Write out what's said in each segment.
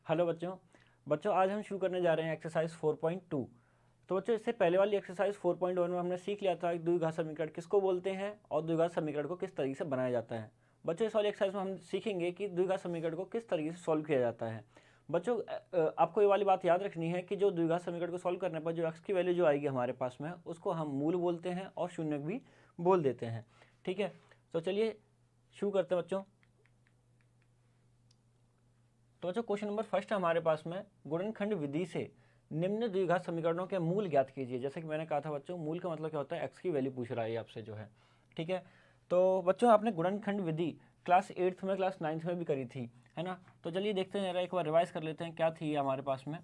Hello बच्चों। आज हम शुरू करने जा रहे हैं एक्सरसाइज 4.2। तो बच्चों, इससे पहले वाली एक्सरसाइज 4.1 में हमने सीख लिया था कि द्विघात समीकरण किसको बोलते हैं और द्विघात समीकरण को किस तरीके से बनाया जाता है। बच्चों, इस वाली एक्सरसाइज में हम सीखेंगे कि द्विघात समीकरण को किस तरीके से सॉल्व किया जाता है। बच्चों, आपको ये वाली बात याद रखनी है कि जो द्विघात समीकरण को सॉल्व करने पर जो एक्स की वैल्यू जो आएगी हमारे पास में, उसको हम मूल बोलते हैं और शून्य भी बोल देते हैं। ठीक है, तो चलिए शुरू करते हैं बच्चों। तो बच्चों, क्वेश्चन नंबर फर्स्ट हमारे पास में, गुणनखंड विधि से निम्न द्विघात समीकरणों के मूल ज्ञात कीजिए। जैसे कि मैंने कहा था बच्चों, मूल का मतलब क्या होता है, एक्स की वैल्यू पूछ रहा है आपसे जो है। ठीक है, तो बच्चों आपने गुणनखंड विधि क्लास 8th में, क्लास 9th में भी करी थी, है ना। तो चलिए देखते हैं, जरा एक बार रिवाइज कर लेते हैं क्या थी हमारे पास में।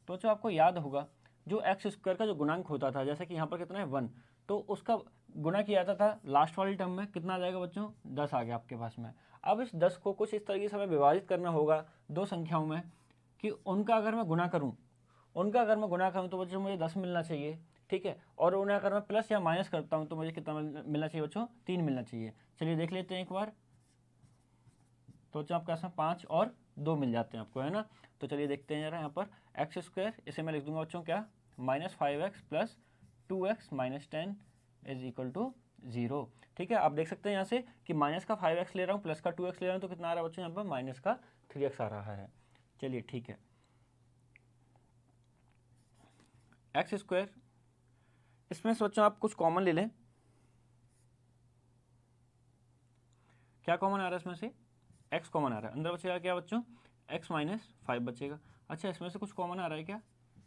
तो बच्चों आपको याद होगा, जो एक्स स्क्वायर का जो गुणांक होता था, जैसे कि यहाँ पर कितना है 1, तो उसका गुणा किया जाता था लास्ट वाली टर्म में। कितना आ जाएगा बच्चों, 10 आ गया आपके पास में। अब इस 10 को कुछ इस तरीके से हमें विभाजित करना होगा दो संख्याओं में कि उनका अगर मैं गुणा करूँ तो बच्चों मुझे 10 मिलना चाहिए। ठीक है, और उन्हें अगर मैं प्लस या माइनस करता हूँ तो मुझे कितना मिलना चाहिए बच्चों, 3 मिलना चाहिए। चलिए देख लेते हैं एक बार। तो बच्चों आपके पास में 5 और 2 मिल जाते हैं आपको, है ना। तो चलिए देखते हैं जरा यहाँ पर एक्स स्क्वायर, इसे मैं लिख दूंगा बच्चों क्या, -5x plus 2x minus 10 is equal to 0। ठीक है, आप देख सकते हैं यहाँ से कि माइनस का 5x ले रहा हूँ, प्लस का 2x ले रहा हूँ, तो कितना आ रहा है बच्चों यहाँ पर, माइनस का 3x आ रहा है। चलिए ठीक है, एक्स स्क्वायर, इसमें से बच्चों आप कुछ कॉमन ले लें। क्या कॉमन आ रहा है इसमें से, x कॉमन आ रहा है, अंदर बचेगा क्या बच्चों, x माइनस 5 बचेगा। अच्छा, इसमें से कुछ कॉमन आ रहा है क्या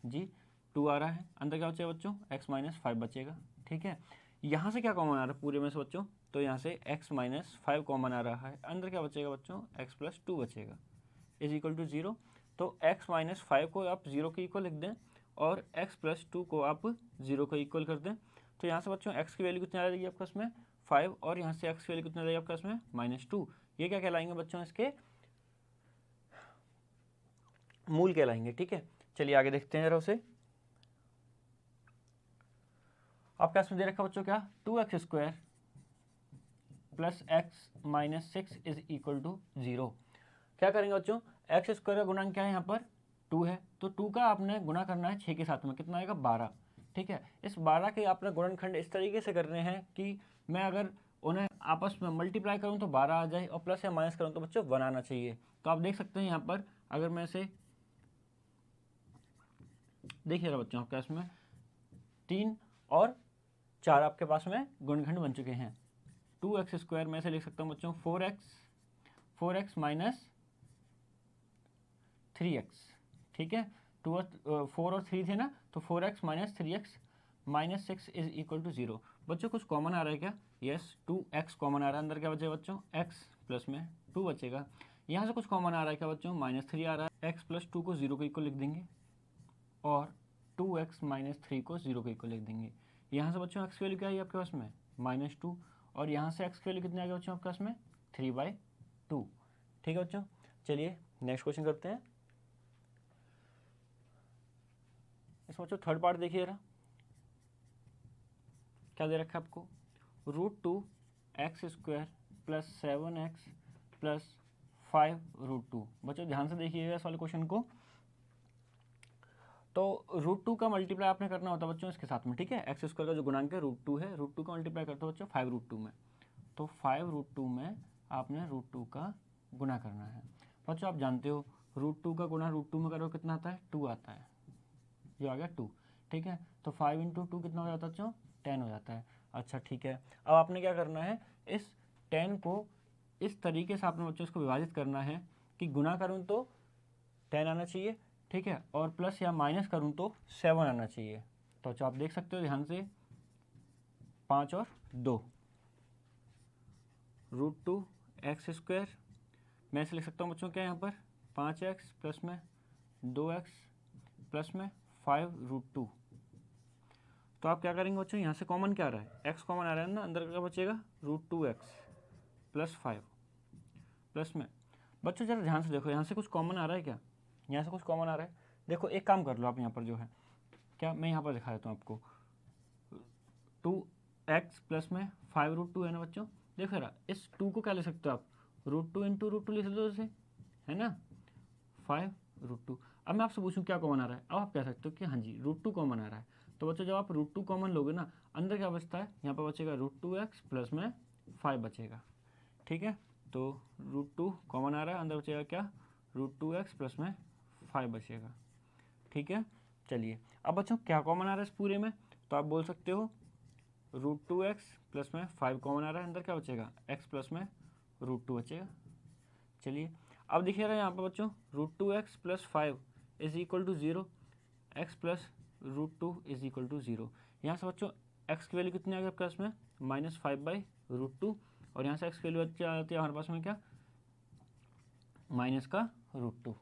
जी, 2 आ रहा है, अंदर क्या बचेगा बच्चों, x माइनस 5 बचेगा। ठीक है, यहाँ से क्या कॉमन आ रहा है पूरे में से बच्चों, तो यहाँ से x माइनस 5 कॉमन आ रहा है, अंदर क्या बचेगा बच्चों, x प्लस 2 बचेगा इज इक्वल टू 0। तो x माइनस 5 को आप 0 के इक्वल लिख दें और x प्लस 2 को आप 0 के इक्वल कर दें। तो यहाँ से बच्चों x की वैल्यू कितनी आ जाएगी आपके पास में, 5, और यहाँ से x की वैल्यू कितनी आ जाएगी आपके पास में, -2। ये क्या कहलाएंगे बच्चों, इसके मूल कहलाएंगे। ठीक है, चलिए आगे देखते हैं जरा उसे। आपके पास में दे रखा बच्चों क्या, 2x square plus x minus 6 is equal to 0। क्या करेंगे बच्चों, एक्स स्क्वायर का गुणांक क्या है यहाँ पर, 2 है, तो 2 का आपने गुणा करना है 6 के साथ में, कितना आएगा, 12। ठीक है, इस 12 के आपने गुणनखंड इस तरीके से करने हैं कि मैं अगर उन्हें आपस में मल्टीप्लाई करूँ तो 12 आ जाए, और प्लस या माइनस करूँ तो बच्चों 1 आना चाहिए। तो आप देख सकते हैं यहाँ पर, अगर मैं इसे देखिएगा बच्चों, आपके पास में 3 और 4 आपके पास में गुणनखंड बन चुके हैं। 2x स्क्वायर में से लिख सकता हूँ बच्चों 4x माइनस 3x। ठीक है, 2 और 4 और 3 थे ना, तो 4x minus 3x minus 6 is equal to 0। बच्चों कुछ कॉमन आ रहा है क्या, यस, 2x कॉमन आ रहा है, अंदर क्या बचेगा बच्चों, x प्लस में 2 बचेगा। यहाँ से कुछ कॉमन आ रहा है क्या बच्चों, -3 आ रहा है, x प्लस 2 को 0 के इक्वल लिख देंगे और 2x माइनस 3 को 0 के इक्वल लिख देंगे। यहाँ से बच्चों x की वैल्यू क्या है आपके पास में, -2, और यहाँ से x की वैल्यू कितनी आ गई बच्चों आपके पास में, 3/2। ठीक है बच्चों, चलिए नेक्स्ट क्वेश्चन करते हैं। इसमें बच्चों थर्ड पार्ट देखिए जरा, क्या दे रखा है आपको, √2x square plus 7x plus 5√2। बच्चों ध्यान से देखिएगा इस वाले क्वेश्चन को। तो √2 का मल्टीप्लाई आपने करना होता है बच्चों इसके साथ में। ठीक है, एक्स स्क्वायर का जो गुणांक है √2 है, √2 का मल्टीप्लाई करते हो बच्चों 5√2 में, तो 5√2 में आपने √2 का गुणा करना है। बच्चों आप जानते हो √2 का गुणा √2 में करो कितना आता है, 2 आता है, ये आ गया 2। ठीक है, तो 5 × 2 कितना हो जाता है बच्चों, 10 हो जाता है। अच्छा ठीक है, अब आपने क्या करना है, इस 10 को इस तरीके से आपने बच्चों इसको विभाजित करना है कि गुना करूँ तो 10 आना चाहिए। ठीक है, और प्लस या माइनस करूँ तो 7 आना चाहिए। तो अच्छा आप देख सकते हो ध्यान से, 5 और 2, √2x स्क्वायर, मैं इसे लिख सकता हूँ बच्चों क्या यहाँ पर, 5x प्लस में 2x प्लस में 5√2। तो आप क्या करेंगे बच्चों, यहाँ से कॉमन क्या आ रहा है, x कॉमन आ रहा है ना, अंदर क्या बचेगा, √2x प्लस 5 प्लस में, बच्चों जरा ध्यान से देखो, यहाँ से कुछ कॉमन आ रहा है क्या, यहाँ से कुछ कॉमन आ रहा है। देखो एक काम कर लो आप, यहाँ पर जो है क्या, मैं यहाँ पर दिखा देता हूँ आपको, 2x प्लस में 5√2 है ना बच्चों, देखो रहा, इस 2 को क्या ले सकते हो आप, √2 × √2 लिख दो इसे, है ना, 5√2। अब मैं आपसे पूछूं क्या कॉमन आ रहा है, अब आप कह सकते हो कि हाँ जी √2 कॉमन आ रहा है। तो बच्चों जब आप √2 कॉमन लोगे ना, अंदर क्या बचता है, यहाँ पर बचेगा √2x प्लस में 5 बचेगा। ठीक है, तो √2 कॉमन आ रहा है, अंदर बचेगा क्या, √2x प्लस में 5 बचेगा। ठीक है, चलिए अब बच्चों क्या कॉमन आ रहा है इस पूरे में, तो आप बोल सकते हो √2x प्लस में 5 कॉमन आ रहा है, अंदर क्या बचेगा, x प्लस में √2 बचेगा। चलिए अब देखिए रहा है यहाँ पर बच्चों √2x plus 5 is equal to 0, x plus √2 is equal to 0। यहाँ से बच्चों x की वैल्यू कितनी आ गई आपके पास में, -5/√2, और यहाँ से x की वैल्यू आ जाती है हमारे पास में क्या, -√2।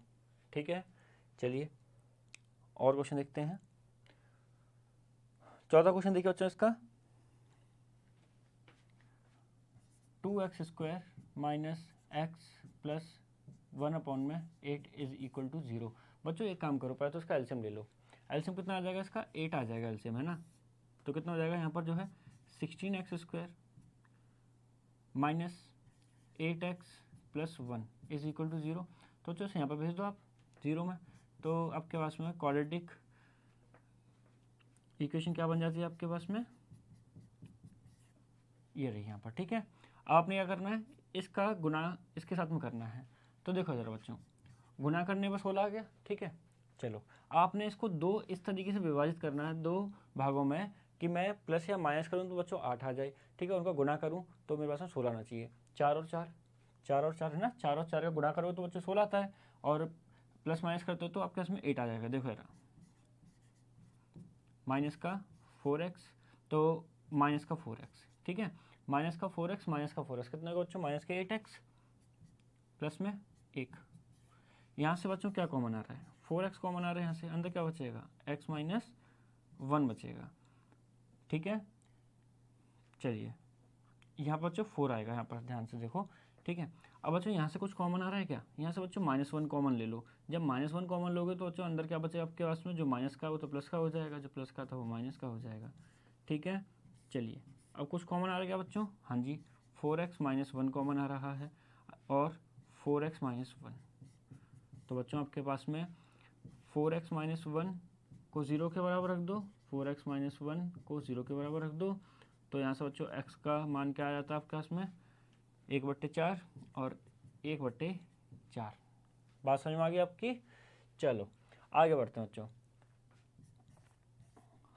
ठीक है, चलिए और क्वेश्चन देखते हैं। चौथा क्वेश्चन देखिए बच्चों इसका, 2x² minus x plus 1/8 is equal to 0। बच्चों एक काम करो, पहले तो इसका एलसीएम ले लो। एलसीएम कितना आ जाएगा इसका, 8 आ जाएगा एलसीएम, है ना। तो कितना हो जाएगा यहाँ पर जो है 16x² minus 8x plus 1 is equal to 0। तो चलो यहाँ पर भेज दो आप 0 में, तो आपके पास में क्वाड्रेटिक इक्वेशन क्या बन जाती है आपके पास में, ये रही यहाँ पर। ठीक है, अब आपने क्या करना है, इसका गुना इसके साथ में करना है। तो देखो ज़रा बच्चों, गुना करने पर 16 आ गया। ठीक है, चलो आपने इसको दो इस तरीके से विभाजित करना है, दो भागों में, कि मैं प्लस या माइनस करूँ तो बच्चों 8 आ जाए। ठीक है, उनका गुना करूँ तो मेरे पास में 16 आना चाहिए। 4 और 4, 4 और 4 है ना, 4 और 4 का गुना करो तो बच्चों 16 आता है, और प्लस माइनस करते हो तो आपके पास में 8 आ जाएगा। देखो यार, माइनस का 4x, तो माइनस का 4x। ठीक है, माइनस का 4x माइनस का 4x कितना होगा बच्चों, माइनस के 8x प्लस में 1। यहाँ से बच्चों क्या कॉमन आ रहा है, 4x कॉमन आ रहा है यहाँ से, अंदर क्या बचेगा, x माइनस 1 बचेगा। ठीक है, चलिए यहाँ पर बच्चों 4 आएगा, यहाँ पर ध्यान से देखो। ठीक है, अब बच्चों यहाँ से कुछ कॉमन आ रहा है क्या, यहाँ से बच्चों -1 कॉमन ले लो। जब -1 कॉमन लोगे तो बच्चों अंदर क्या बचेगा आपके पास में, जो माइनस का वो तो प्लस का हो जाएगा, जो प्लस का था वो माइनस का हो जाएगा। ठीक है, चलिए अब कुछ कॉमन आ रहा है क्या बच्चों, हाँ जी 4x माइनस 1 कॉमन आ रहा है, और 4x माइनस 1। तो बच्चों आपके पास में 4x माइनस 1 को 0 के बराबर रख दो, 4x माइनस 1 को 0 के बराबर रख दो, तो यहाँ से बच्चों x का मान क्या आ जाता है आपके पास में, 1/4 और 1/4। बात समझ में आ गई आपकी। चलो आगे बढ़ते हैं बच्चों,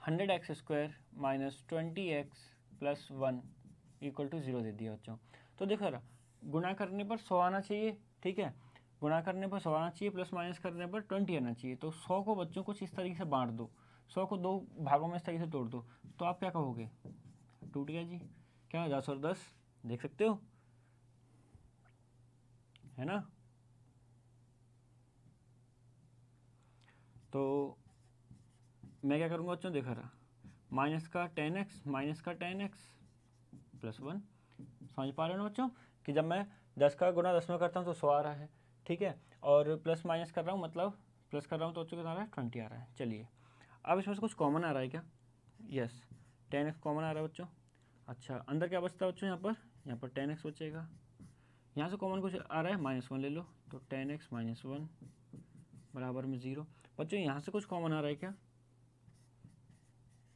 100x² minus 20x plus 1 equal to 0 दे दिया बच्चों। तो देखो यार, गुणा करने पर 100 आना चाहिए। ठीक है, गुणा करने पर 100 आना चाहिए, प्लस माइनस करने पर 20 आना चाहिए। तो 100 को बच्चों कुछ इस तरीके से बांट दो, 100 को दो भागों में इस तरीके से तोड़ दो, तो आप क्या कहोगे, टूट गया जी, क्या 10 और 10, देख सकते हो, है ना। तो मैं क्या करूँगा बच्चों, देखा रहा, माइनस का 10x माइनस का 10x प्लस 1। समझ पा रहे हो ना बच्चों, कि जब मैं 10 का गुना 10 में करता हूँ तो 100 आ रहा है। ठीक है, और प्लस माइनस कर रहा हूँ, मतलब प्लस कर रहा हूँ तो बच्चों कितना आ रहा है, 20 आ रहा है। चलिए अब इसमें से कुछ कॉमन आ रहा है क्या, यस 10x कॉमन आ रहा है बच्चों। अच्छा अंदर क्या बचता है बच्चों, यहाँ पर 10x बचेगा। यहाँ से कॉमन कुछ आ रहा है, -1 ले लो, तो 10x माइनस 1 बराबर में 0। बच्चों यहाँ से कुछ कॉमन आ रहा है क्या,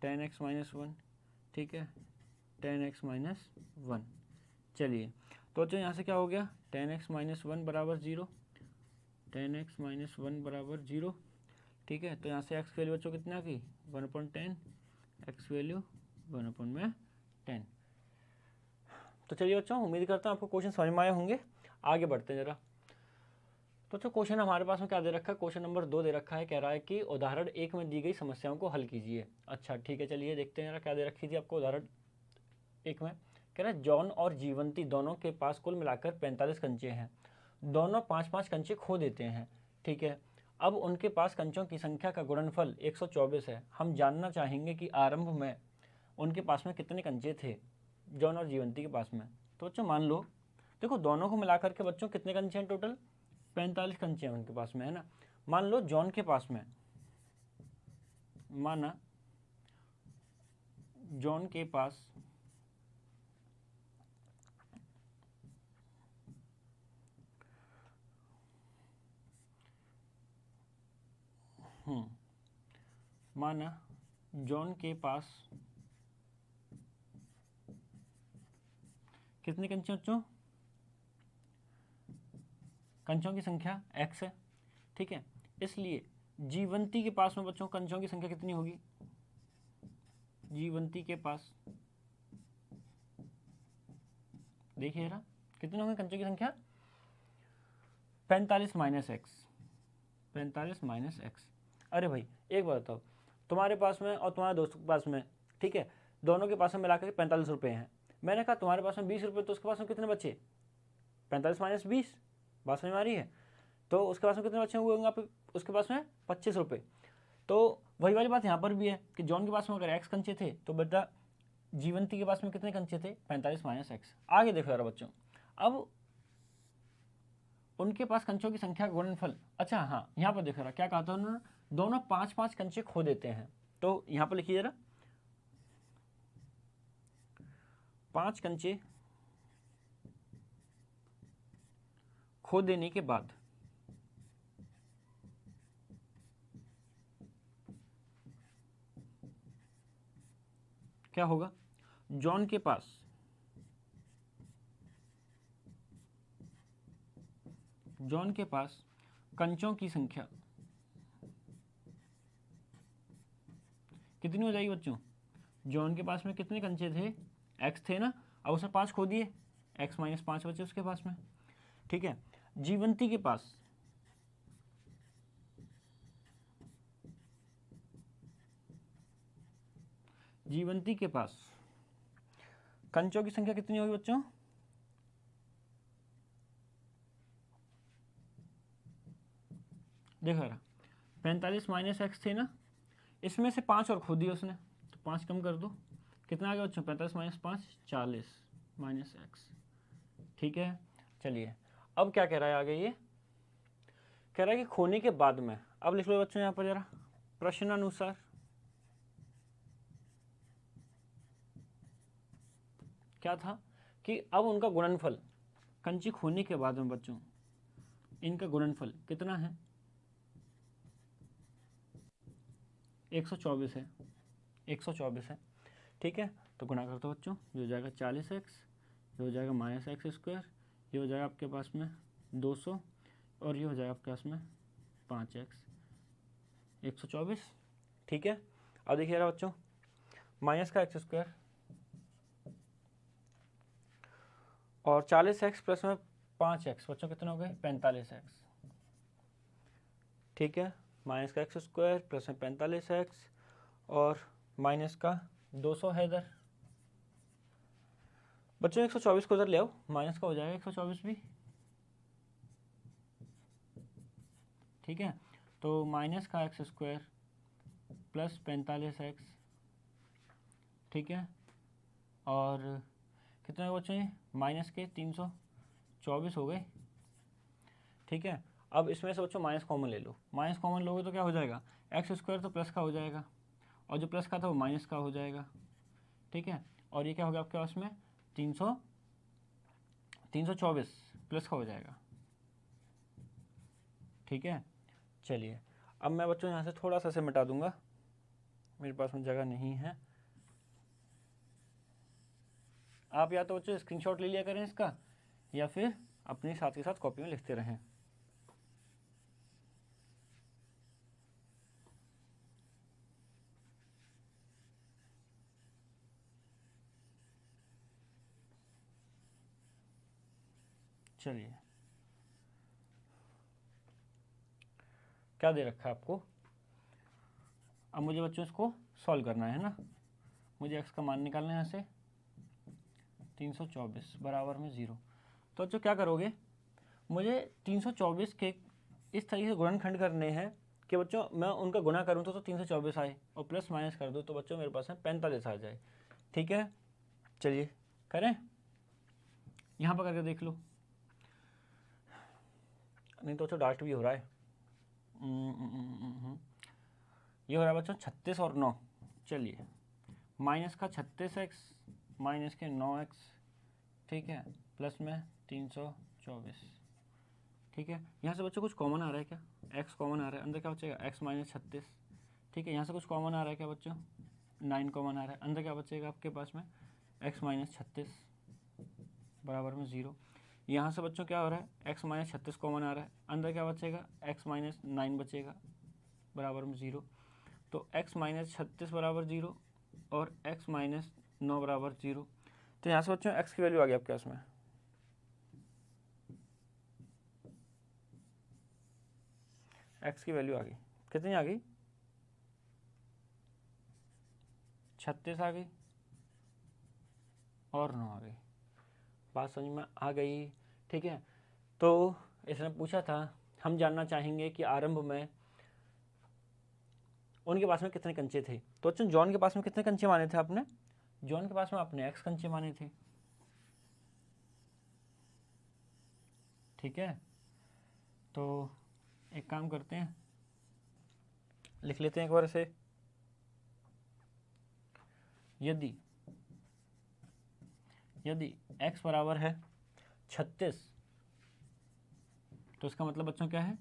10x माइनस 1। ठीक है, 10x माइनस 1। चलिए तो बच्चों यहाँ से क्या हो गया, 10x माइनस 1 बराबर 0, 10x माइनस 1 बराबर 0। ठीक है, तो यहाँ से x की वैल्यू बच्चों कितना की, 1/10, x वैल्यू 1/10। तो चलिए बच्चों, उम्मीद करता हूँ आपको क्वेश्चन समझ में आए होंगे। आगे बढ़ते हैं जरा। तो क्वेश्चन हमारे पास में क्या दे रखा है, क्वेश्चन नंबर 2 दे रखा है, कह रहा है कि उदाहरण 1 में दी गई समस्याओं को हल कीजिए। अच्छा ठीक है, चलिए देखते हैं जरा क्या दे रखी थी आपको उदाहरण 1 में। कह रहा है जॉन और जीवंती दोनों के पास कुल मिलाकर 45 कंचे हैं, दोनों 5-5 कंचे खो देते हैं। ठीक है, अब उनके पास कंचों की संख्या का गुणनफल 124 है। हम जानना चाहेंगे कि आरंभ में उनके पास में कितने कंचे थे, जॉन और जीवंती के पास में। तो बच्चों मान लो, देखो दोनों को मिलाकर के बच्चों कितने कंचे हैं, टोटल 45 कंचे हैं उनके पास में, है ना। मान लो जॉन के पास में, माना जॉन के पास माना जॉन के पास कितनी कंचे बच्चों, कंचों की संख्या x है, ठीक है। इसलिए जीवंती के पास में बच्चों कंचों की संख्या कितनी होगी, जीवंती के पास देखिए जरा कितने होंगे कंचों की संख्या, 45 माइनस एक्स, 45 माइनस एक्स। अरे भाई एक बात बताओ, तुम्हारे पास में और तुम्हारे दोस्त के पास में, ठीक है, दोनों के पास में मिलाकर 45 रुपये हैं। मैंने कहा तुम्हारे पास में 20 रुपये, तो उसके पास में कितने बचे, 45 माइनस 20, बात समझ में आ रही है। तो उसके पास में कितने बचे हुए होंगे आप, उसके पास में 25 रुपये। तो वही वाली बात यहाँ पर भी है कि जॉन के पास में अगर एक्स कंचे थे तो बेटा जीवंती के पास में कितने कंचे थे, 45 माइनस एक्स। आगे देखो यार बच्चों, अब उनके पास कंचों की संख्या गुणनफल, अच्छा हाँ यहाँ पर देखो क्या कहा था उन्होंने, दोनों 5-5 कंचे खो देते हैं। तो यहाँ पर लिखिए जरा, 5 कंचे खो देने के बाद क्या होगा, जॉन के पास कंचों की संख्या कितनी हो जाएगी बच्चों, जॉन के पास में कितने कंचे थे, एक्स थे ना, अब उसने 5 खो दिए, एक्स माइनस 5 बचे उसके पास में, ठीक है। जीवंती के पास कंचों की संख्या कितनी होगी बच्चों, देखो यार 45 माइनस एक्स थे ना, इसमें से 5 और खो दिए उसने, तो 5 कम कर दो, कितना आ गया बच्चों, 45 माइनस 5 40 माइनस एक्स, ठीक है। चलिए अब क्या कह रहा है आगे, ये कह रहा है कि खोने के बाद में, अब लिख लो बच्चों यहाँ पर जरा, प्रश्नानुसार क्या था कि अब उनका गुणनफल कंची खोने के बाद में बच्चों, इनका गुणनफल कितना है, 124 है, 124 है, ठीक है। तो गुणा कर दो बच्चों, ये हो जाएगा 40x, ये हो जाएगा माइनस एक्स स्क्वायर, ये हो जाएगा आपके पास में 200, और ये हो जाएगा आपके पास में 5x, 124, ठीक है। अब देखिए रहा बच्चों, माइनस का एक्स स्क्वायर और 40x प्लस में 5x बच्चों कितने हो गए, 45x, ठीक है। माइनस का एक्स स्क्वायर प्लस में 45x और माइनस का 200 है इधर बच्चों, 124 को उधर ले आओ, माइनस का हो जाएगा 124 भी, ठीक है। तो माइनस का एक्स स्क्वायर प्लस 45x, ठीक है, और कितने बच्चों ये माइनस के 324 हो गए, ठीक है। अब इसमें से बच्चों माइनस कॉमन ले लो, माइनस कॉमन लोगे तो क्या हो जाएगा, एक्स स्क्वायर तो प्लस का हो जाएगा, और जो प्लस का था वो माइनस का हो जाएगा, ठीक है। और ये क्या हो गया आपके पास में 324 प्लस का हो जाएगा, ठीक है। चलिए अब मैं बच्चों यहाँ से थोड़ा सा से मिटा दूंगा, मेरे पास में जगह नहीं है, आप या तो बच्चों स्क्रीनशॉट ले लिया करें इसका, या फिर अपने साथ के साथ कॉपी में लिखते रहें। चलिए क्या दे रखा है आपको, अब मुझे बच्चों इसको सॉल्व करना है ना, मुझे x का मान निकालना है यहाँ से, 324 बराबर में 0। तो बच्चों क्या करोगे, मुझे 324 के इस तरीके से गुणनखंड करने हैं कि बच्चों मैं उनका गुणा करूँ तो 324 आए, और प्लस माइनस कर दो तो बच्चों मेरे पास में 45 आ जाए, ठीक है। चलिए करें, यहाँ पर करके देख लो, नहीं तो बच्चों डार्ट भी हो रहा है, ये हो रहा है बच्चों 36 और 9, चलिए माइनस का 36x माइनस के 9x, ठीक है, प्लस में 324, ठीक है। यहाँ से बच्चों कुछ कॉमन आ रहा है क्या, x कॉमन आ रहा है, अंदर क्या बचेगा x माइनस 36, ठीक है। यहाँ से कुछ कॉमन आ रहा है क्या बच्चों, 9 कॉमन आ रहा है, अंदर क्या बचेगा आपके पास में x माइनस 36 बराबर में 0। यहाँ से बच्चों क्या हो रहा है, x माइनस 36 कॉमन आ रहा है, अंदर क्या बचेगा x माइनस 9 बचेगा बराबर में 0। तो x माइनस 36 बराबर 0 और x माइनस 9 बराबर 0। तो यहाँ से बच्चों x की वैल्यू आ गई आपके पास में, x की वैल्यू आ गई, कितनी आ गई, 36 आ गई और 9 आ गई। बात समझ में आ गई, ठीक है। तो इसने पूछा था हम जानना चाहेंगे कि आरंभ में उनके पास में कितने कंचे थे। तो बच्चों जॉन के पास में कितने कंचे माने थे आपने, जॉन के पास में आपने x कंचे माने थे, ठीक है। तो एक काम करते हैं, लिख लेते हैं एक बार से, यदि x बराबर है 36, तो इसका मतलब बच्चों क्या है,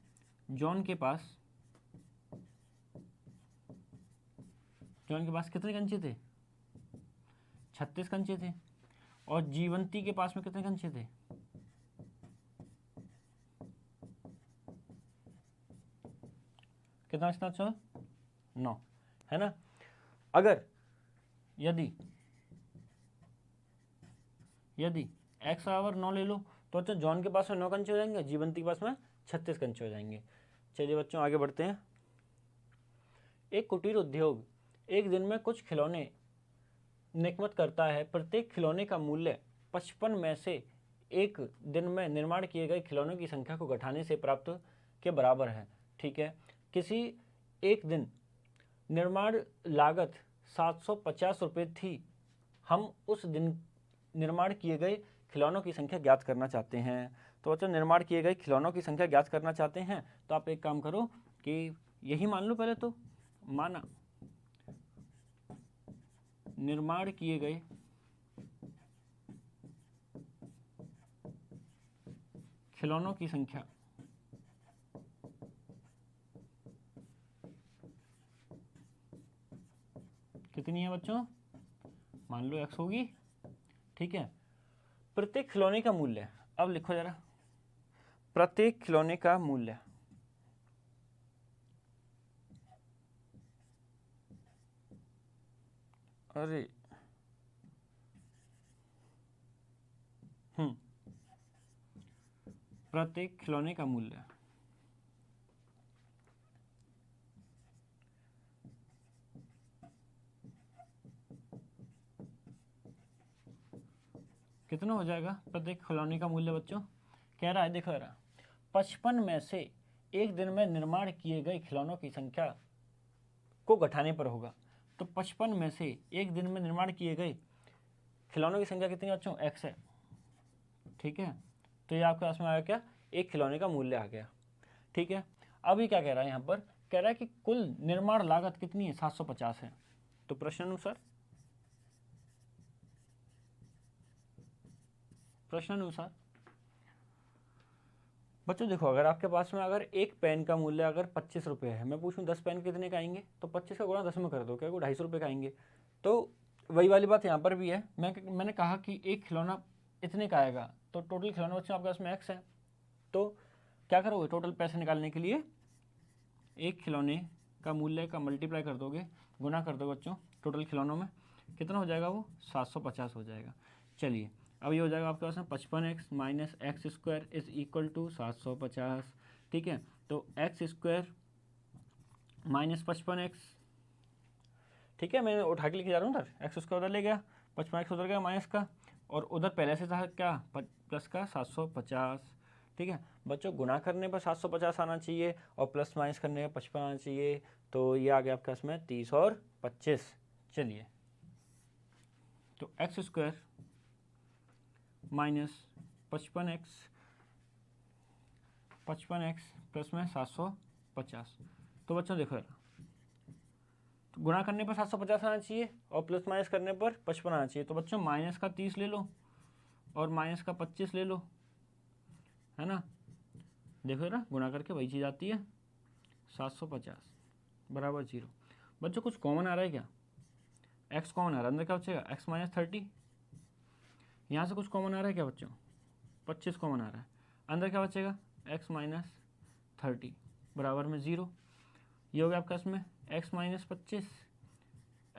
जॉन के पास कितने कंचे थे, 36 कंचे थे। और जीवंती के पास में कितने कंचे थे, कितना बचता बच्चों, 9, है ना। अगर यदि x बराबर 9 ले लो तो बच्चों जॉन के पास में 9 कंचे हो जाएंगे, जीवंती के पास में 36 कंचे हो जाएंगे। चलिए बच्चों आगे बढ़ते हैं। एक कुटीर उद्योग एक दिन में कुछ खिलौने निर्मित करता है, प्रत्येक खिलौने का मूल्य 55 में से एक दिन में निर्माण किए गए खिलौनों की संख्या को घटाने से प्राप्त के बराबर है, ठीक है। किसी एक दिन निर्माण लागत 750 रुपये थी, हम उस दिन निर्माण किए गए खिलौनों की संख्या ज्ञात करना चाहते हैं। तो बच्चों निर्माण किए गए खिलौनों की संख्या ज्ञात करना चाहते हैं, तो आप एक काम करो कि यही मान लो, पहले तो माना निर्माण किए गए खिलौनों की संख्या कितनी है बच्चों, मान लो x होगी, ठीक है। प्रत्येक खिलौने का मूल्य, अब लिखो जरा, प्रत्येक खिलौने का मूल्य अरे प्रत्येक खिलौने का मूल्य कितना हो जाएगा, प्रत्येक खिलौने का मूल्य बच्चों कह रहा है, देखो जरा, 55 में से एक दिन में निर्माण किए गए खिलौनों की संख्या को घटाने पर होगा। तो 55 में से एक दिन में निर्माण किए गए खिलौनों की संख्या कितनी बच्चों, x है, ठीक है। तो ये आपके पास में आया क्या, एक खिलौने का मूल्य आ गया, ठीक है। अब ये क्या कह रहा है, यहाँ पर कह रहा है कि कुल निर्माण लागत कितनी है, 750 है। तो प्रश्नानुसार बच्चों देखो, अगर आपके पास में अगर एक पेन का मूल्य अगर 25 रुपये है, मैं पूछूं 10 पेन कितने का आएंगे, तो 25 का गुणा 10 में कर दो, क्या वो 250 रुपये का आएंगे। तो वही वाली बात यहाँ पर भी है, मैंने कहा कि एक खिलौना इतने का आएगा, तो टोटल खिलौना बच्चों आपके पास में x है। तो क्या करोगे, टोटल पैसे निकालने के लिए एक खिलौने का मूल्य का मल्टीप्लाई कर दोगे, गुना कर दोगे बच्चों टोटल खिलौनों में, कितना हो जाएगा, वो 750 हो जाएगा। चलिए अब ये हो जाएगा आपके पास में 55x minus x square is equal to 750, ठीक है। तो एक्स स्क्वायर माइनस 55x, ठीक है, मैं उठा के लेके जा रहा हूँ उधर, एक्स स्क्वायर उधर ले गया, 55x उधर गया माइनस का, और उधर पहले से था क्या प्लस का 750, ठीक है। बच्चों गुना करने पर 750 आना चाहिए और प्लस माइनस करने पर 55 आना चाहिए, तो ये आ गया आपके पास में 30 और 25। चलिए तो x square minus 55x plus में 750। तो बच्चों देखो तो गुणा करने पर 750 आना चाहिए और प्लस माइनस करने पर 55 आना चाहिए। तो बच्चों माइनस का 30 ले लो और माइनस का 25 ले लो, है ना, देखो जरा, गुणा करके वही चीज़ आती है 750 बराबर 0। बच्चों कुछ कॉमन आ रहा है क्या? x कॉमन आ रहा है, अंदर क्या बचेगा x माइनस 30। यहाँ से कुछ कॉमन आ रहा है क्या बच्चों? 25 कॉमन आ रहा है, अंदर क्या बचेगा x माइनस 30 बराबर में 0। ये हो गया आपका इसमें x माइनस 25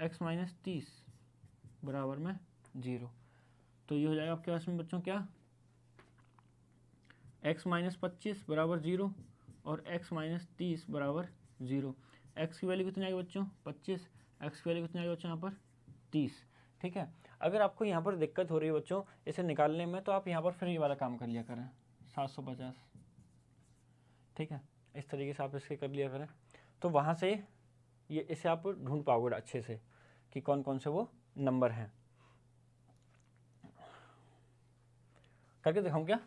x माइनस 30 बराबर में 0। तो ये हो जाएगा आपके पास में बच्चों क्या, x माइनस 25 बराबर 0 और x माइनस 30 बराबर 0। x की वैल्यू कितनी आएगी बच्चों 25, x की वैल्यू कितनी आएगी बच्चों यहाँ पर 30। ठीक है, अगर आपको यहाँ पर दिक्कत हो रही है बच्चों इसे निकालने में, तो आप यहाँ पर फिर ये वाला काम कर लिया करें 750। ठीक है, इस तरीके से आप इसके कर लिया करें, तो वहाँ से ये इसे आप ढूंढ पाओगे अच्छे से कि कौन कौन से वो नंबर हैं। करके दिखाऊं क्या?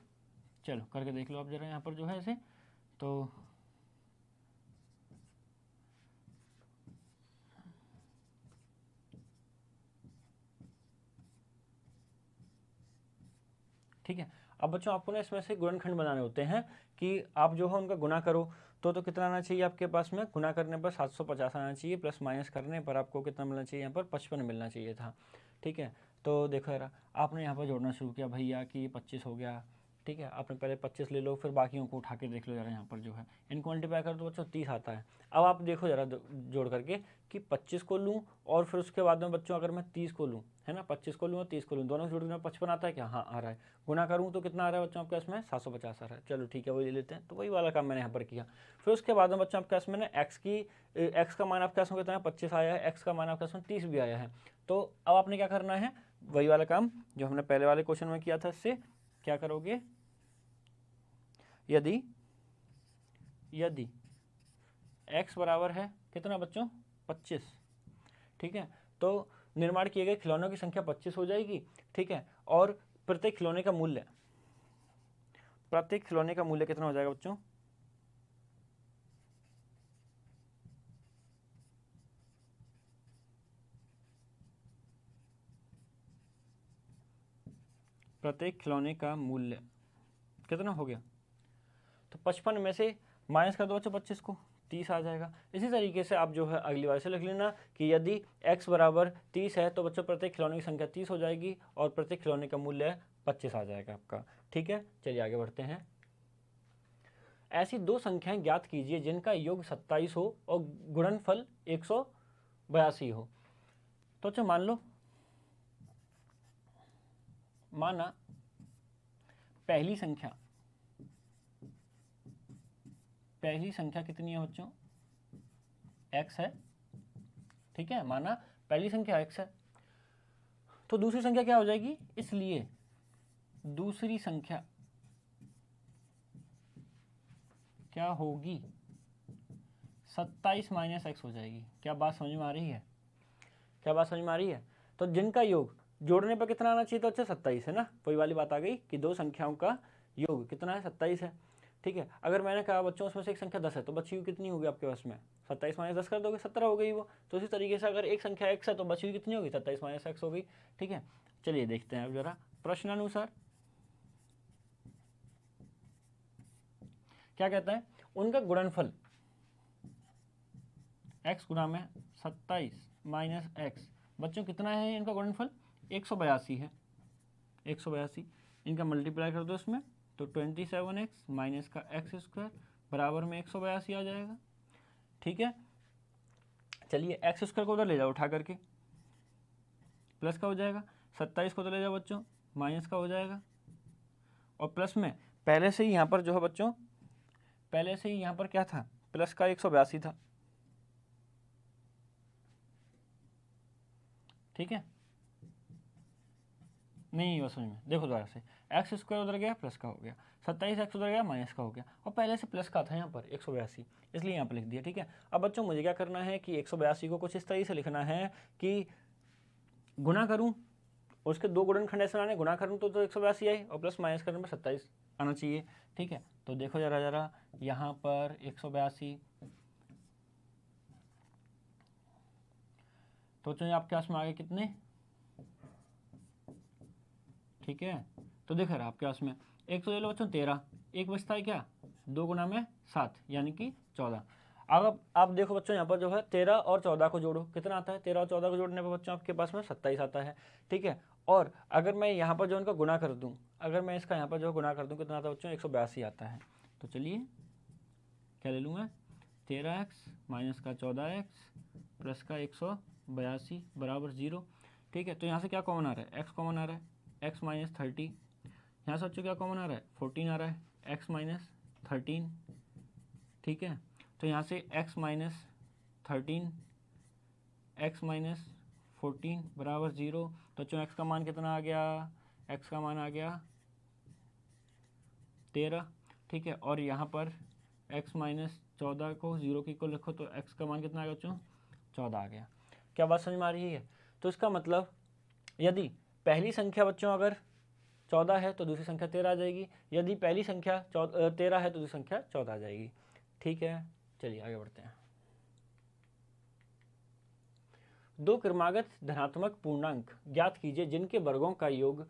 चलो करके देख लो आप जरा यहाँ पर जो है इसे। तो ठीक है, अब बच्चों आपको ना इसमें से गुणनखंड बनाने होते हैं कि आप जो है उनका गुणा करो तो कितना आना चाहिए आपके पास में, गुणा करने पर 750 आना चाहिए, प्लस माइनस करने पर आपको कितना मिलना चाहिए यहाँ पर 55 मिलना चाहिए था। ठीक है, तो देखो यार आपने यहाँ पर जोड़ना शुरू किया भैया कि 25 हो गया। ठीक है, आपने पहले 25 ले लो, फिर बाकियों को उठा के देख लो जरा यहाँ पर जो है, इनको मल्टीप्लाई कर दो बच्चों 30 आता है। अब आप देखो जरा जोड़ करके कि 25 को लूँ और फिर उसके बाद में बच्चों अगर मैं 30 को लूँ, है ना, 25 को लूँ और 30 को लूँ, दोनों जोड़ में 55 आता है क्या? हाँ आ रहा है। गुणा करूँ तो कितना आ रहा है बच्चों आपके इसमें 750 आ रहा है। चलो ठीक है, वही ले लेते हैं, तो वही वाला काम मैंने यहाँ पर किया। फिर उसके बाद में बच्चों आपके इसमें ना एक्स का मान आपके इसमें कितना है 25 आया है, एक्स का मान आपके इसमें 30 भी आया है। तो अब आपने क्या करना है, वही वाला काम जो हमने पहले वाले क्वेश्चन में किया था, इससे क्या करोगे, यदि x बराबर है कितना बच्चों 25। ठीक है, तो निर्माण किए गए खिलौनों की संख्या 25 हो जाएगी। ठीक है, और प्रत्येक खिलौने का मूल्य कितना हो जाएगा बच्चों, प्रत्येक खिलौने का मूल्य कितना हो गया, तो 55 में से माइनस कर दो बच्चों 25 को, 30 आ जाएगा। इसी तरीके से आप जो है अगली बार से लिख लेना कि यदि x बराबर 30 है तो बच्चों प्रत्येक खिलौने की संख्या 30 हो जाएगी और प्रत्येक खिलौने का मूल्य 25 आ जाएगा आपका। ठीक है, चलिए आगे बढ़ते हैं। ऐसी दो संख्याएं ज्ञात कीजिए जिनका योग 27 हो और गुणनफल 182 हो। तो अच्छा मान लो, माना पहली संख्या कितनी है बच्चों, x है। ठीक है, माना पहली संख्या x है, तो दूसरी संख्या क्या हो जाएगी, इसलिए दूसरी संख्या क्या होगी 27 माइनस x हो जाएगी। क्या बात समझ में आ रही है? तो जिनका योग जोड़ने पर कितना आना चाहिए, तो अच्छा 27 है ना, वही वाली बात आ गई कि दो संख्याओं का योग कितना है 27 है। ठीक है, अगर मैंने कहा बच्चों उसमें से एक संख्या 10 है तो बची हुई कितनी होगी आपके पास में, 27 माइनस 10 कर दोगे 17 हो गई वो। तो इसी तरीके से अगर एक संख्या x है तो बची हुई कितनी होगी 27 माइनस x हो गई। ठीक है, चलिए देखते हैं अब जरा प्रश्नानुसार क्या कहता है, उनका गुणनफल x गुणा में 27 माइनस x बच्चों कितना है, इनका गुणनफल 182 है। 182 इनका मल्टीप्लाई कर दो इसमें, तो 27x माइनस का एक्स स्क्वायर बराबर में 182 आ जाएगा। ठीक है, चलिए एक्स स्क्वायर को उधर ले जाओ उठा करके, प्लस का हो जाएगा, 27 को उधर ले जाओ बच्चों, माइनस का हो जाएगा, और प्लस में पहले से ही यहाँ पर जो है बच्चों, पहले से ही यहाँ पर क्या था, प्लस का 182 था। ठीक है, नहीं बस समझ में, देखो दोबारा से, एक्स स्क्वायर उधर गया प्लस का हो गया, 27x उधर गया माइनस का हो गया, और पहले से प्लस का था यहाँ पर 182, इसलिए यहाँ पर लिख दिया। ठीक है, अब बच्चों मुझे क्या करना है कि 182 को कुछ इस तरीके से लिखना है कि गुणा करूँ, उसके दो गुणनखंड ऐसे आने, गुणा करूँ तो 182 आए और प्लस माइनस करने पर 27 आना चाहिए। ठीक है, तो देखो जरा यहाँ पर 182, तो चलिए आपके पास में आगे कितने, ठीक है, तो देखो यार आपके पास में 100 ले लो बच्चों 13, एक बचता है क्या 2 गुना में 7 यानी कि 14। अब आप देखो बच्चों यहाँ पर जो है 13 और 14 को जोड़ो, कितना आता है? 13 और 14 को जोड़ने पर बच्चों आपके पास में 27 आता है, ठीक है। और अगर मैं यहाँ पर जो इनका गुना कर दूँ, अगर मैं इसका यहाँ पर जो गुना कर दूँ, कितना आता है बच्चों? 182 आता है। तो चलिए क्या ले लूँ मैं? 13x माइनस का 14x प्लस का 182 बराबर 0, ठीक है। तो यहाँ से क्या कॉमन आ रहा है? x कॉमन आ रहा है, x माइनस 30। यहाँ से बच्चों क्या कॉमन आ रहा है? 14 आ रहा है, x माइनस 13, ठीक है। तो यहाँ से x माइनस 13 x माइनस 14 बराबर 0। तो बच्चों x का मान कितना आ गया? x का मान आ गया 13, ठीक है। और यहाँ पर x माइनस 14 को 0 के इक्वल रखो तो x का मान कितना आ गया बच्चों? 14 आ गया। क्या बात समझ में आ रही है? तो इसका मतलब यदि पहली संख्या बच्चों अगर 14 है तो दूसरी संख्या 13 आ जाएगी, यदि पहली संख्या 13 है तो दूसरी संख्या 14 आ जाएगी, ठीक है। चलिए आगे बढ़ते हैं। दो क्रमागत धनात्मक पूर्णांक ज्ञात कीजिए जिनके वर्गों का योग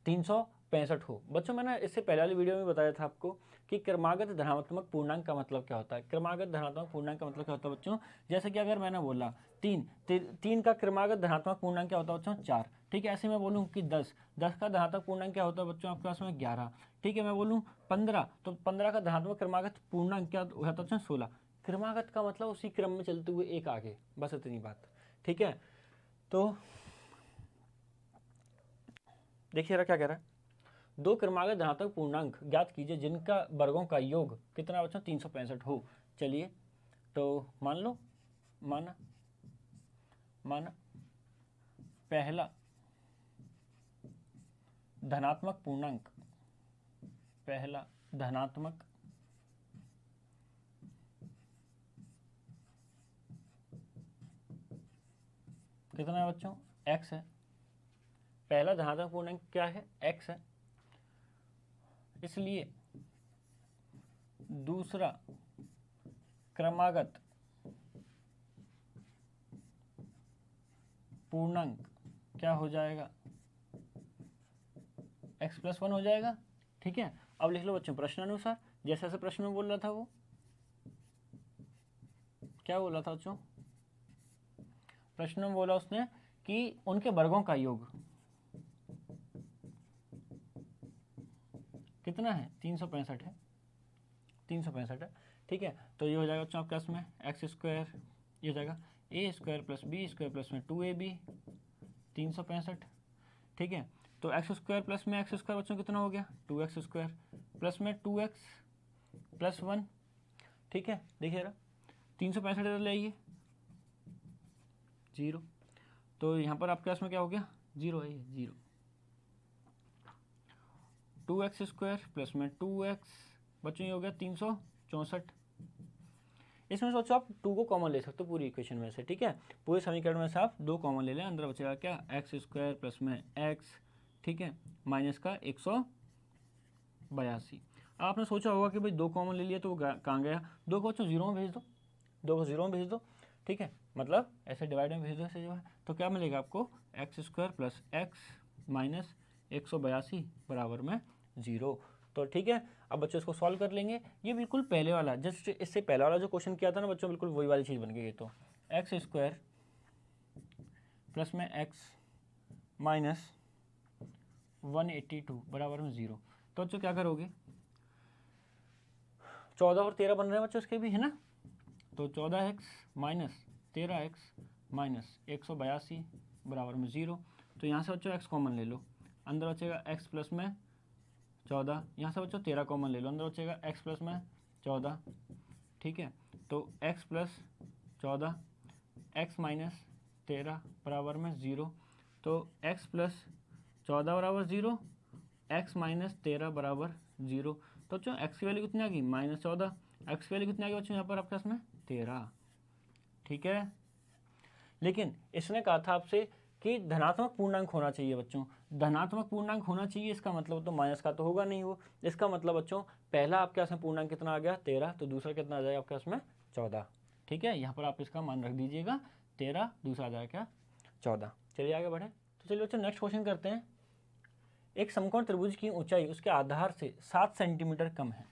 365 हो। बच्चों मैंने इससे पहले वाली वीडियो में बताया था आपको कि क्रमागत धनात्मक पूर्णांक का मतलब क्या होता है। क्रमागत धनात्मक पूर्णांक का मतलब क्या होता है बच्चों? जैसे कि अगर मैंने बोला 3 का क्रमागत धनात्मक पूर्णांक क्या होता है बच्चों? 4, ठीक है। ऐसे मैं बोलूँ कि 10 का धनात्मक पूर्णांक क्या होता है बच्चों आपके पास में? 11, ठीक है। मैं बोलूँ 15 तो 15 का धनात्मक क्रमागत पूर्णांक क्या होता है बच्चों? 16। क्रमागत का मतलब उसी क्रम में चलते हुए एक आगे, बस इतनी बात, ठीक है। तो देखिए क्या कह रहा है, दो क्रमागत धनात्मक पूर्णांक ज्ञात कीजिए जिनका वर्गों का योग कितना बच्चों? 365 हो। चलिए तो मान लो, माना पहला धनात्मक पूर्णांक, पहला धनात्मक कितना है बच्चों? x है। पहला धनात्मक पूर्णांक क्या है? x है। इसलिए दूसरा क्रमागत पूर्णांक क्या हो जाएगा? x प्लस 1 हो जाएगा, ठीक है। अब लिख लो बच्चों प्रश्नानुसार, जैसे जैसे प्रश्न में बोल रहा था वो क्या बोल रहा था बच्चों? प्रश्न में बोला उसने कि उनके वर्गों का योग कितना है? 365 है, 365 है, ठीक है। तो ये हो जाएगा बच्चों आपके पास में एक्स स्क्वायर, ये हो जाएगा a square plus b square plus में 2ab 365, ठीक है। तो एक्स स्क्वायर प्लस में एक्स स्क्वायर बच्चों कितना हो गया? 2x स्क्वायर प्लस में 2x प्लस 1, ठीक है। देखिए 365 इधर ले आइए 0, तो यहाँ पर आपके पास में क्या हो गया? 0 है, 0। 2x स्क्वायर प्लस में 2x बच्चों ये हो गया 364। इसमें सोचो आप 2 को कॉमन ले सकते हो पूरी इक्वेशन में से, ठीक है। पूरे समीकरण में से आप 2 कॉमन ले लें, अंदर बचेगा क्या? एक्स स्क्वायर प्लस में x, ठीक है, माइनस का 182। आपने सोचा होगा कि भाई 2 कॉमन ले लिया तो वो कहाँ गया? 2 को बच्चों 0 में भेज दो, 2 को 0 में भेज दो, ठीक है। मतलब ऐसे डिवाइड में भेज दो ऐसे जो है, तो क्या मिलेगा आपको? X square plus x minus 182 बराबर में 0। तो ठीक है, अब बच्चों इसको सॉल्व कर लेंगे। ये बिल्कुल पहले वाला, जस्ट इससे पहले वाला जो क्वेश्चन किया था ना बच्चों, बिल्कुल वही वाली चीज़ बन गई। ये तो एक्स स्क्वायर प्लस में एक्स माइनस 182 बराबर में 0। तो बच्चों क्या करोगे? 14 और 13 बन रहे हैं बच्चों इसके भी, है ना। तो 14x माइनस 13x माइनस 182 बराबर में 0। तो यहाँ से बच्चों x कॉमन ले लो, अंदर बचेगा x प्लस में 14। यहाँ से बच्चों 13 कॉमन ले लो, अंदर बचेगा x प्लस में 14, ठीक है। तो x प्लस 14 x माइनस 13 बराबर में 0। तो x प्लस 14 बराबर 0, x माइनस 13 बराबर 0। तो बच्चों x की वैल्यू कितनी आ गई? -14। x की वैल्यू कितनी आ गई बच्चों यहाँ पर आपके पास में? 13, ठीक है। लेकिन इसने कहा था आपसे कि धनात्मक पूर्णांक होना चाहिए बच्चों, धनात्मक पूर्णांक होना चाहिए। इसका मतलब तो माइनस का तो होगा नहीं वो। इसका मतलब बच्चों पहला आपके पास में पूर्णांक कितना आ गया? 13, तो दूसरा कितना आ जाएगा आपके पास में? 14, ठीक है। यहाँ पर आप इसका मान रख दीजिएगा 13, दूसरा आ जाएगा क्या? 14। चलिए आगे बढ़े। तो चलिए बच्चों नेक्स्ट क्वेश्चन करते हैं। एक समकोण त्रिभुज की ऊंचाई उसके आधार से 7 सेंटीमीटर कम है।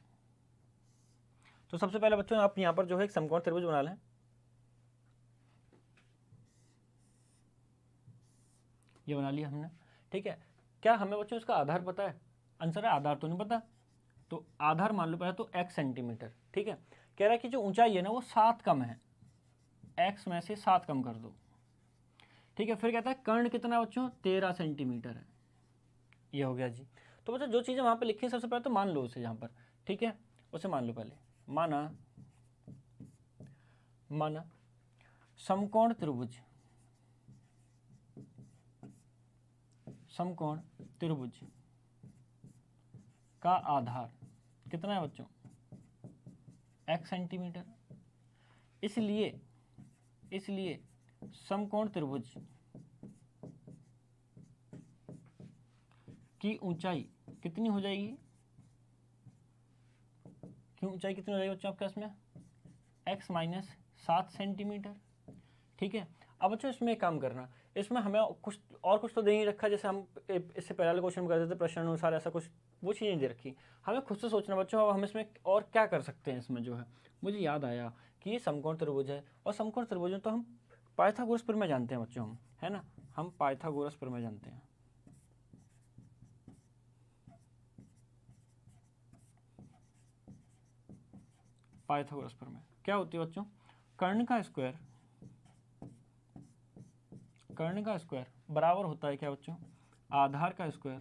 तो सबसे पहले बच्चों आप यहाँ पर जो है एक समकोण त्रिभुज बना लें। ये बना लिया हमने, ठीक है। क्या हमें बच्चों इसका आधार पता है? आंसर है आधार तो नहीं पता, तो आधार मान लो पहले तो x सेंटीमीटर, ठीक है। कह रहा है कि जो ऊंचाई है ना वो 7 कम है, x में से 7 कम कर दो, ठीक है। फिर कहता है कर्ण कितना बच्चों? 13 सेंटीमीटर है। ये हो गया जी। तो बच्चों जो चीज़ें वहाँ पे लिखी है सबसे पहले तो मान लो उसे यहाँ पर, ठीक है, उसे मान लो पहले। माना समकोण त्रिभुज का आधार कितना है बच्चों? x centimetre. इसलिए समकोण त्रिभुज की ऊंचाई कितनी हो जाएगी? बच्चों आपके इसमें x माइनस 7 सेंटीमीटर, ठीक है। अब बच्चों इसमें एक काम करना, इसमें हमें कुछ तो दे नहीं रखा, जैसे हम इससे पहले वाले क्वेश्चन में करते थे प्रश्न अनुसार, ऐसा कुछ वो चीज़ नहीं दे रखी। हमें खुद से सोचना बच्चों, अब हम इसमें और क्या कर सकते हैं। इसमें जो है मुझे याद आया कि ये समकोण त्रिभुज है, और समकोण त्रिभुज में तो हम पाइथागोरस प्रमेय जानते हैं बच्चों, हम, है ना, हम पाइथागोरस प्रमेय जानते हैं। पाइथागोरस प्रमेय क्या होती है बच्चों? कर्ण का स्क्वायर बराबर होता है क्या बच्चों? आधार का स्क्वायर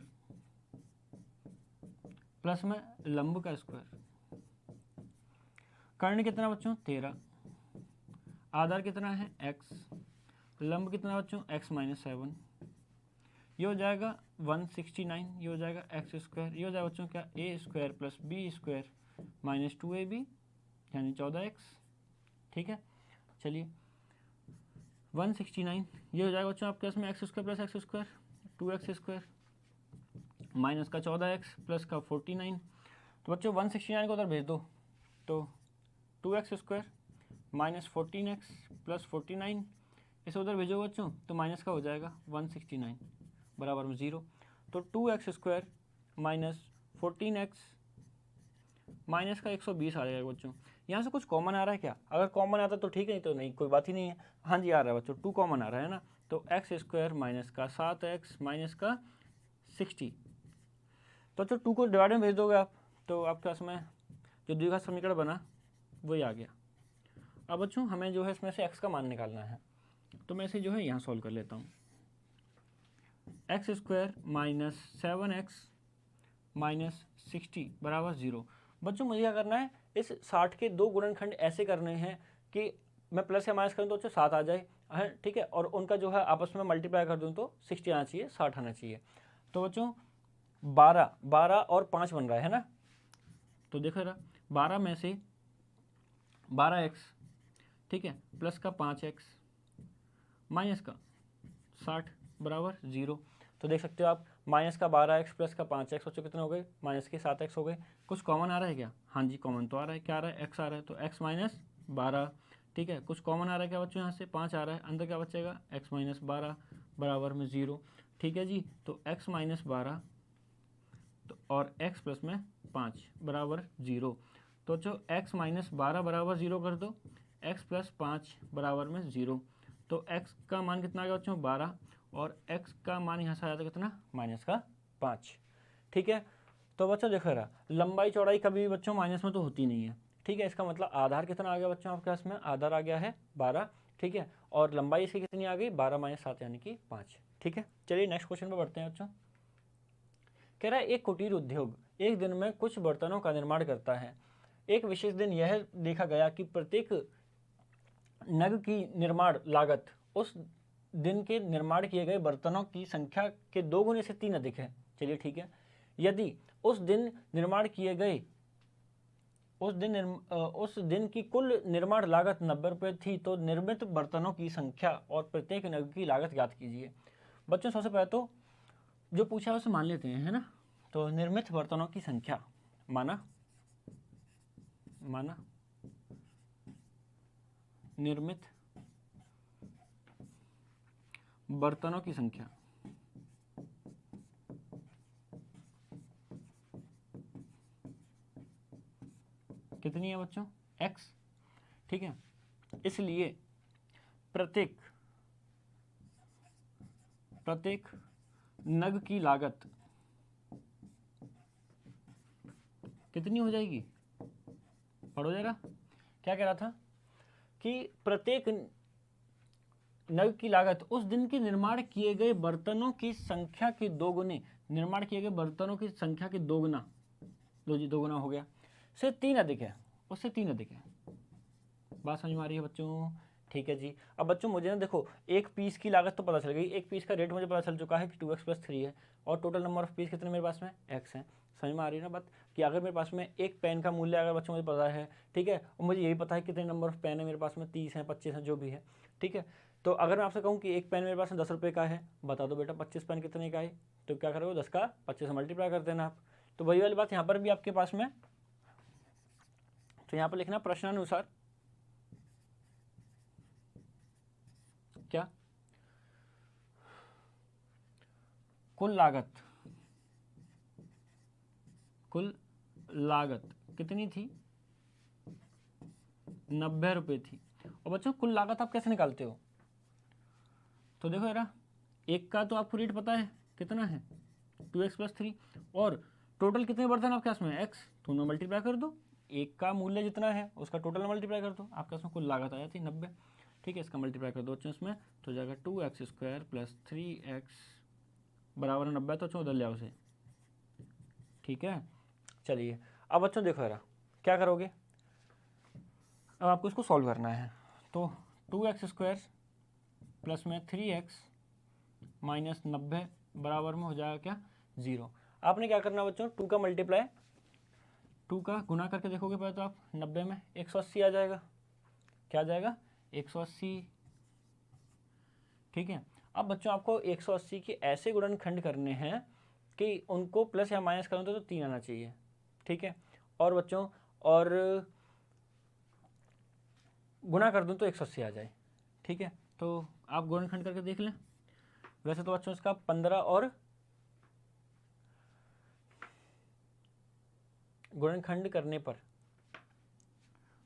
प्लस में लंब का स्क्वायर। कर्ण कितना बच्चों? 13, आधार कितना है? x, लंब कितना बच्चों? x माइनस 7, ये हो जाएगा 169, ये हो जाएगा x स्क्वायर, ये हो जाएगा बच्चों क्या? a square plus b square minus 2ab यानी 14x, ठीक है। चलिए 169, ये हो जाएगा बच्चों आपके इसमें x square plus x square 2x square minus का 14x प्लस का 49। तो बच्चों 169 को उधर भेज दो, तो 2x square minus 14x plus 49, इसे उधर भेजो बच्चों तो माइनस का हो जाएगा 169 बराबर में 0। तो 2x square minus 14x minus का 120 आ जाएगा बच्चों। यहाँ से कुछ कॉमन आ रहा है क्या? अगर कॉमन आता तो ठीक है, तो नहीं, कोई बात ही नहीं है। हाँ जी आ रहा है बच्चों, 2 कॉमन आ रहा है ना, तो x स्क्वायर माइनस का 7x माइनस का 60, तो बच्चों 2 को डिवाइड में भेज दोगे आप, तो आपके पास में जो द्विघात समीकरण बना वही आ गया। अब बच्चों हमें जो है इसमें से x का मान निकालना है, तो मैं इसे जो है यहाँ सॉल्व कर लेता हूँ। X square minus 7x minus 60 बराबर 0। बच्चों मुझे क्या करना है, इस 60 के 2 गुणनखंड ऐसे करने हैं कि मैं प्लस या माइनस करूँ तो बच्चों 7 आ जाए, है, ठीक है, और उनका जो है आपस में मल्टीप्लाई कर दूँ तो 60 आना चाहिए, 60 आना चाहिए। तो बच्चों 12 और 5 बन रहा है ना, तो देखो रहा 12 में से 12x, ठीक है, प्लस का 5x माइनस का 60 बराबर 0। तो देख सकते हो आप, माइनस का 12x प्लस का 5x बच्चों कितने हो गए? माइनस के 7x हो गए। कुछ कॉमन आ रहा है क्या? हाँ जी कॉमन तो आ रहा है, क्या आ रहा है? x आ रहा है, तो x माइनस 12, ठीक है। कुछ कॉमन आ रहा है क्या बच्चों? यहाँ से 5 आ रहा है, अंदर क्या बचेगा? x माइनस 12 बराबर में 0, ठीक है जी। तो x माइनस 12 तो और x प्लस में 5 बराबर 0, तो जो x माइनस 12 बराबर 0 कर दो, x प्लस 5 बराबर में 0, तो x का मान कितना आ गया बच्चों? 12, और x का मान यहाँ से आ जाता है कितना? माइनस का 5, ठीक है। तो बच्चों देखो रहा, लंबाई चौड़ाई कभी भी बच्चों माइनस में तो होती नहीं है, ठीक है। इसका मतलब आधार कितना आ गया बच्चों आपके पास में? आधार आ गया है 12, ठीक है, और लंबाई इसकी कितनी आ गई? 12 माइनस 7 यानी कि 5, ठीक है। चलिए नेक्स्ट क्वेश्चन पर बढ़ते हैं बच्चों। कह रहा है एक कुटीर उद्योग एक दिन में कुछ बर्तनों का निर्माण करता है। एक विशेष दिन यह देखा गया कि प्रत्येक नग की निर्माण लागत उस दिन के निर्माण किए गए बर्तनों की संख्या के 2 गुने से 3 अधिक है। चलिए ठीक है, यदि उस दिन निर्माण किए गए उस दिन की कुल निर्माण लागत 90 रुपये थी, तो निर्मित बर्तनों की संख्या और प्रत्येक नग की लागत ज्ञात कीजिए। बच्चों सबसे पहले तो जो पूछा है उसे मान लेते हैं, है ना। तो निर्मित बर्तनों की संख्या माना निर्मित बर्तनों की संख्या कितनी है बच्चों, x, ठीक है। इसलिए प्रत्येक नग की लागत कितनी हो जाएगी, पढ़ो जरा, क्या कह रहा था कि प्रत्येक नग की लागत उस दिन के निर्माण किए गए बर्तनों की संख्या के दोगुने, निर्माण किए गए बर्तनों की संख्या के दोगुना, लो जी दोगुना हो गया, से 3 अधिक है, उससे 3 अधिक है। बात समझ में आ रही है बच्चों, ठीक है जी। अब बच्चों मुझे ना देखो एक पीस की लागत तो पता चल गई, एक पीस का रेट मुझे पता चल चुका है कि 2x + 3 है, और टोटल नंबर ऑफ पीस कितने मेरे पास में, x है। समझ में आ रही है ना बात, कि अगर मेरे पास में एक पेन का मूल्य अगर बच्चों मुझे पता है, ठीक है, और मुझे यही पता है कितने नंबर ऑफ पेन है मेरे पास में, 30 है 25 है जो भी है, ठीक है। तो अगर मैं आपसे कहूँ कि एक पेन मेरे पास में 10 रुपये का है, बता दो बेटा 25 पेन कितने का है, तो क्या करोगे 10 का 25 से मल्टीप्लाई कर देना आप। तो वही वाली बात यहाँ पर भी आपके पास में, तो यहाँ पर लिखना प्रश्नानुसार क्या, कुल लागत कितनी थी, 90 रुपये थी। और बच्चों कुल लागत आप कैसे निकालते हो, तो देखो यार, एक का तो आपको रेट पता है कितना है 2x + 3, और टोटल कितने बर्तन आपके पास में x, तो उन्हें मल्टीप्लाई कर दो, एक का मूल्य जितना है उसका टोटल मल्टीप्लाई कर दो, आपके पास कुल लागत आ जाती है 90, ठीक है। इसका मल्टीप्लाई कर दो बच्चों इसमें, तो जाएगा 2x² + 3x बराबर 90, तो बच्चों उधर ले आओ उसे, ठीक है। चलिए अब बच्चों देखो यार क्या करोगे, अब आपको इसको सॉल्व करना है, तो 2x² प्लस में 3x माइनस 90 बराबर में हो जाएगा क्या, 0। आपने क्या करना बच्चों, 2 का मल्टीप्लाई 2 का गुना करके देखोगे पहले तो आप 90 में 180 आ जाएगा, क्या आ जाएगा 180, ठीक है। अब बच्चों आपको 180 के ऐसे गुणनखंड करने हैं कि उनको प्लस या माइनस करूँ तो 3 आना चाहिए, ठीक है। और बच्चों और गुना कर दूँ तो 180 आ जाए, ठीक है। तो आप गुणनखंड करके देख लें। वैसे तो बच्चों इसका 15 और गुणनखंड करने पर,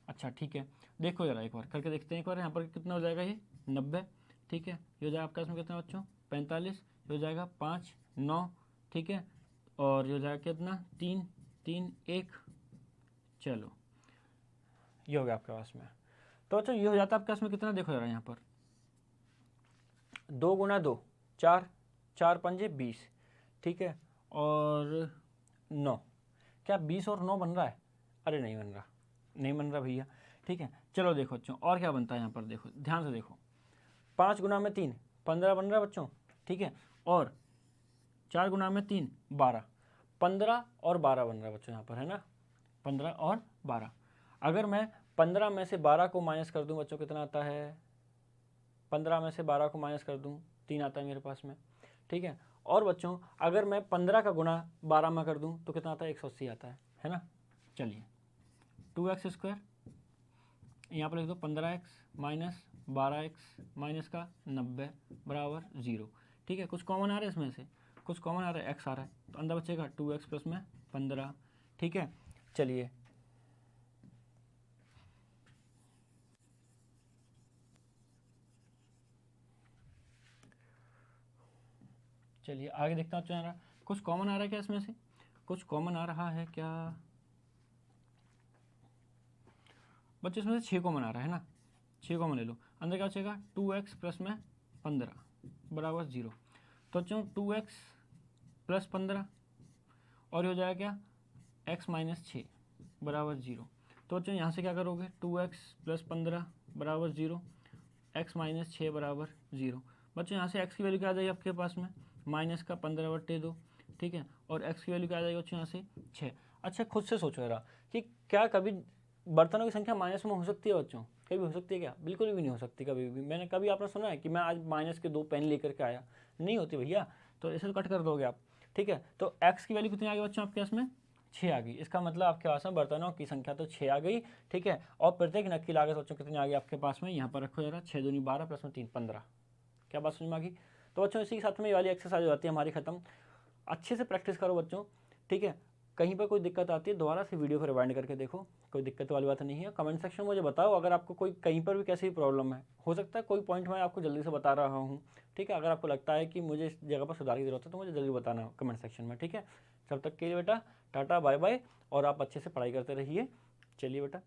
अच्छा ठीक है, देखो जरा एक बार करके देखते हैं, एक बार यहाँ पर कितना हो जाएगा ये 90, ठीक है। ये हो जाएगा आपका इसमें कितना बच्चों 45, ये हो जाएगा 5 9, ठीक है, और ये हो जाएगा कितना 3 3 1, चलो ये हो गया आपके पास में। तो बच्चों ये हो जाता है आपके पास में कितना, देखो जरा यहाँ पर 2 × 2 4, 4 पंजे 20, ठीक है, और 9, क्या 20 और 9 बन रहा है, अरे नहीं बन रहा, नहीं बन रहा भैया, ठीक है। चलो देखो बच्चों और क्या बनता है यहाँ पर, देखो ध्यान से देखो, 5 × 3 15 बन रहा है बच्चों, ठीक है, और 4 × 3 12, 15 और 12 बन रहा है बच्चों यहाँ पर, है ना, 15 और 12। अगर मैं 15 में से 12 को माइनस कर दूँ बच्चों कितना आता है, 15 में से 12 को माइनस कर दूँ 3 आता है मेरे पास में, ठीक है। और बच्चों अगर मैं 15 का गुना 12 में कर दूँ तो कितना आता है 180 आता है ना। चलिए 2x² यहाँ पर लिख दो 15x माइनस 12x माइनस का 90 बराबर 0, ठीक है। कुछ कॉमन आ रहा है इसमें से, कुछ कॉमन आ रहा है, x आ रहा है, तो अंदर बचेगा 2x प्लस में 15, ठीक है। चलिए चलिए आगे देखता हूँ, चल कुछ कॉमन आ रहा है क्या इसमें से, कुछ कॉमन आ रहा है क्या बच्चों, इसमें से 6 कॉमन आ रहा है ना, 6 कॉमन ले लो, अंदर क्या बचेगा 2x प्लस में 15 बराबर 0, तो बच्चों 2x प्लस 15 और हो जाएगा क्या x माइनस 6 बराबर 0। तो बच्चों यहाँ से क्या करोगे 2x प्लस 15 बराबर 0, x माइनस 6 बराबर 0। बच्चों यहाँ से x की वैल्यू क्या आ जाएगी आपके पास में, माइनस का 15/2, ठीक है, और x की वैल्यू क्या आ जाएगी बच्चों यहाँ से 6। अच्छा खुद से सोचो जरा कि क्या कभी बर्तनों की संख्या माइनस में हो सकती है बच्चों, कभी हो सकती है क्या, बिल्कुल भी नहीं हो सकती कभी भी। मैंने कभी आपने सुना है कि मैं आज माइनस के 2 पेन लेकर के आया, नहीं होती भैया, तो ऐसे तो कट कर दोगे आप, ठीक है। तो x की वैल्यू कितनी आ गई बच्चों आपके पास में 6 आ गई, इसका मतलब आपके पास में बर्तनों की संख्या तो 6 आ गई, ठीक है। और प्रत्येक नग की लागत बच्चों कितनी आ गई आपके पास में, यहाँ पर रखो जरा 6 दूनी 12 प्लस में 3 15, क्या बात समझ में आ गई। तो बच्चों इसी के साथ में ये वाली एक्सरसाइज हो जाती है हमारी खत्म। अच्छे से प्रैक्टिस करो बच्चों, ठीक है। कहीं पर कोई दिक्कत आती है दोबारा से वीडियो को रिवाइंड करके देखो, कोई दिक्कत वाली बात नहीं है। कमेंट सेक्शन में मुझे बताओ अगर आपको कोई कहीं पर भी कैसी प्रॉब्लम है, हो सकता है कोई पॉइंट मैं आपको जल्दी से बता रहा हूँ, ठीक है। अगर आपको लगता है कि मुझे इस जगह पर सुधार की जरूरत है तो मुझे जल्दी बताना कमेंट सेक्शन में, ठीक है। तब तक के लिए बेटा टाटा बाय बाय, और आप अच्छे से पढ़ाई करते रहिए। चलिए बेटा।